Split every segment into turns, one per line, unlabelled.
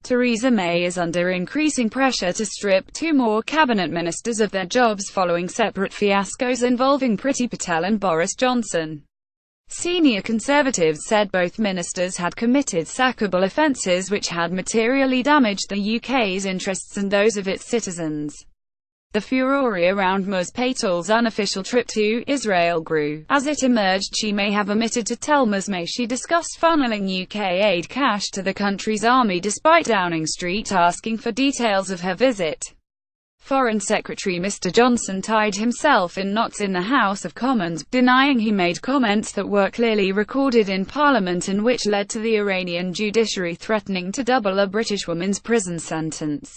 Theresa May is under increasing pressure to strip two more cabinet ministers of their jobs following separate fiascos involving Priti Patel and Boris Johnson. Senior Conservatives said both ministers had committed sackable offences which had materially damaged the UK's interests and those of its citizens. The furore around Ms Patel's unofficial trip to Israel grew. As it emerged she may have omitted to tell Ms May she discussed funneling UK aid cash to the country's army despite Downing Street asking for details of her visit. Foreign Secretary Mr Johnson tied himself in knots in the House of Commons, denying he made comments that were clearly recorded in Parliament and which led to the Iranian judiciary threatening to double a British woman's prison sentence.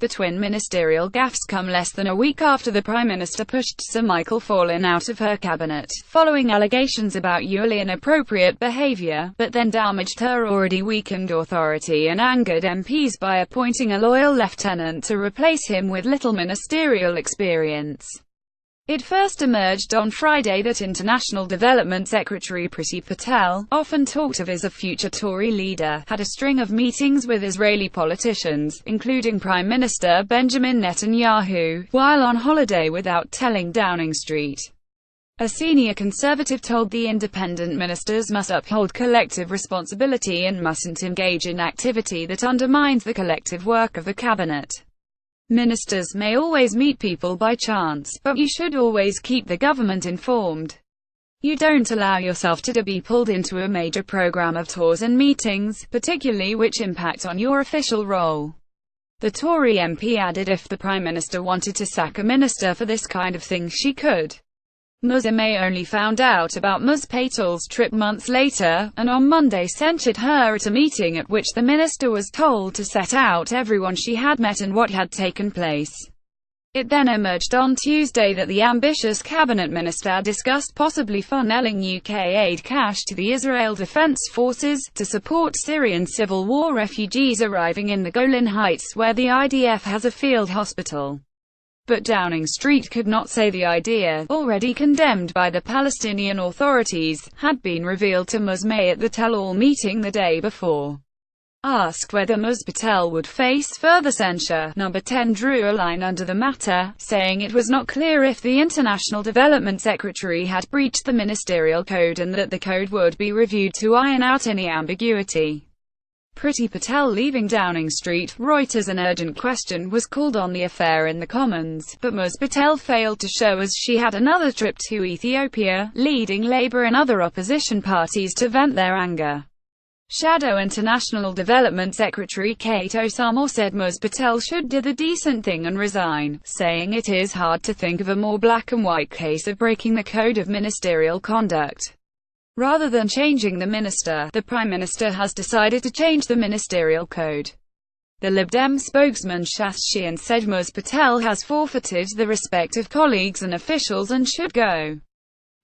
The twin ministerial gaffes come less than a week after the Prime Minister pushed Sir Michael Follin out of her cabinet, following allegations about wholly inappropriate behaviour, but then damaged her already weakened authority and angered MPs by appointing a loyal lieutenant to replace him with little ministerial experience. It first emerged on Friday that International Development Secretary Priti Patel, often talked of as a future Tory leader, had a string of meetings with Israeli politicians, including Prime Minister Benjamin Netanyahu, while on holiday without telling Downing Street. A senior Conservative told The Independent ministers must uphold collective responsibility and mustn't engage in activity that undermines the collective work of the cabinet. Ministers may always meet people by chance, but you should always keep the government informed. You don't allow yourself to be pulled into a major program of tours and meetings, particularly which impact on your official role. The Tory MP added if the Prime Minister wanted to sack a minister for this kind of thing she could. Ms May only found out about Ms Patel's trip months later, and on Monday censured her at a meeting at which the minister was told to set out everyone she had met and what had taken place. It then emerged on Tuesday that the ambitious cabinet minister discussed possibly funneling UK aid cash to the Israel Defense Forces, to support Syrian civil war refugees arriving in the Golan Heights where the IDF has a field hospital. But Downing Street could not say the idea, already condemned by the Palestinian authorities, had been revealed to Ms May at the tell-all meeting the day before. Asked whether Ms Patel would face further censure, No. 10 drew a line under the matter, saying it was not clear if the International Development Secretary had breached the ministerial code and that the code would be reviewed to iron out any ambiguity. Priti Patel leaving Downing Street. Reuters. An urgent question was called on the affair in the Commons, but Ms Patel failed to show as she had another trip to Ethiopia, leading Labour and other opposition parties to vent their anger. Shadow International Development Secretary Kate Osama said Ms Patel should do the decent thing and resign, saying it is hard to think of a more black and white case of breaking the code of ministerial conduct. Rather than changing the minister, the Prime Minister has decided to change the ministerial code. The Lib Dem spokesman Shas Sheehan said Ms Patel has forfeited the respect of colleagues and officials and should go.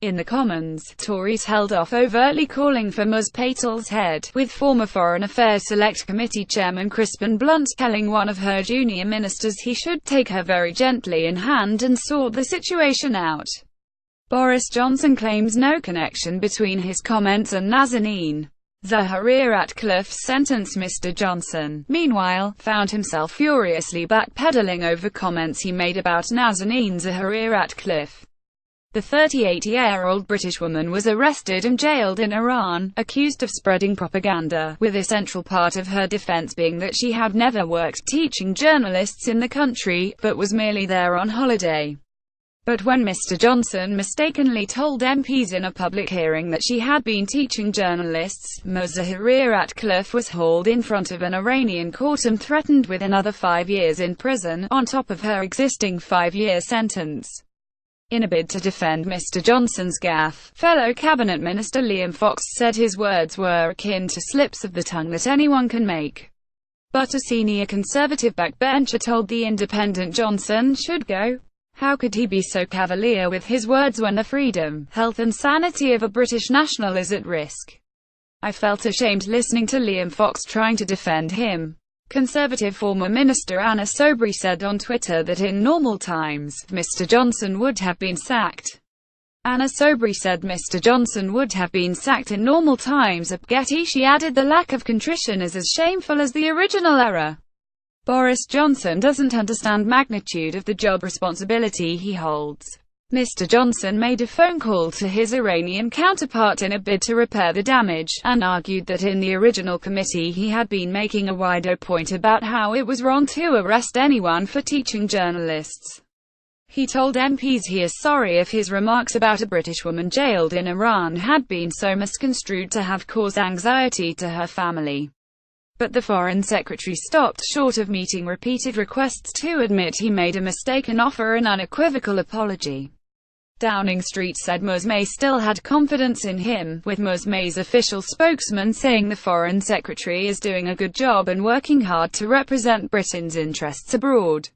In the Commons, Tories held off overtly calling for Ms Patel's head, with former Foreign Affairs Select Committee Chairman Crispin Blunt telling one of her junior ministers he should take her very gently in hand and sort the situation out. Boris Johnson claims no connection between his comments and Nazanin. Zaghari-Ratcliffe sentenced Mr Johnson, meanwhile, found himself furiously backpedaling over comments he made about Nazanin Zaghari-Ratcliffe. The 38-year-old British woman was arrested and jailed in Iran, accused of spreading propaganda, with a central part of her defence being that she had never worked teaching journalists in the country, but was merely there on holiday. But when Mr Johnson mistakenly told MPs in a public hearing that she had been teaching journalists, Ms Zaghari-Ratcliffe was hauled in front of an Iranian court and threatened with another 5 years in prison, on top of her existing 5-year sentence. In a bid to defend Mr Johnson's gaffe, fellow Cabinet Minister Liam Fox said his words were akin to slips of the tongue that anyone can make. But a senior Conservative backbencher told The Independent Johnson should go. How could he be so cavalier with his words when the freedom, health and sanity of a British national is at risk? I felt ashamed listening to Liam Fox trying to defend him. Conservative former Minister Anna Soubry said on Twitter that in normal times, Mr Johnson would have been sacked. Anna Sobri said Mr. Johnson would have been sacked in normal times. At Getty, she added the lack of contrition is as shameful as the original error. Boris Johnson doesn't understand magnitude of the job responsibility he holds. Mr. Johnson made a phone call to his Iranian counterpart in a bid to repair the damage, and argued that in the original committee he had been making a wider point about how it was wrong to arrest anyone for teaching journalists. He told MPs he is sorry if his remarks about a British woman jailed in Iran had been so misconstrued to have caused anxiety to her family. But the Foreign Secretary stopped short of meeting repeated requests to admit he made a mistake and offer an unequivocal apology. Downing Street said Ms. May still had confidence in him, with Ms. May's official spokesman saying the Foreign Secretary is doing a good job and working hard to represent Britain's interests abroad.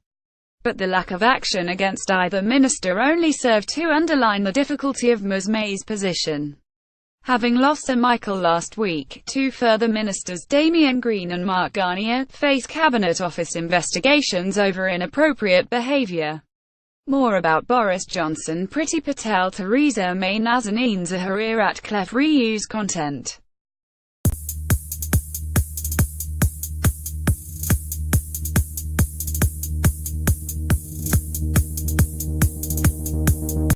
But the lack of action against either minister only served to underline the difficulty of Ms. May's position. Having lost Sir Michael last week, two further ministers, Damian Green and Mark Garnier, face Cabinet Office investigations over inappropriate behaviour. More about Boris Johnson. Priti Patel, Theresa May, Zaghari-Ratcliffe reuse content.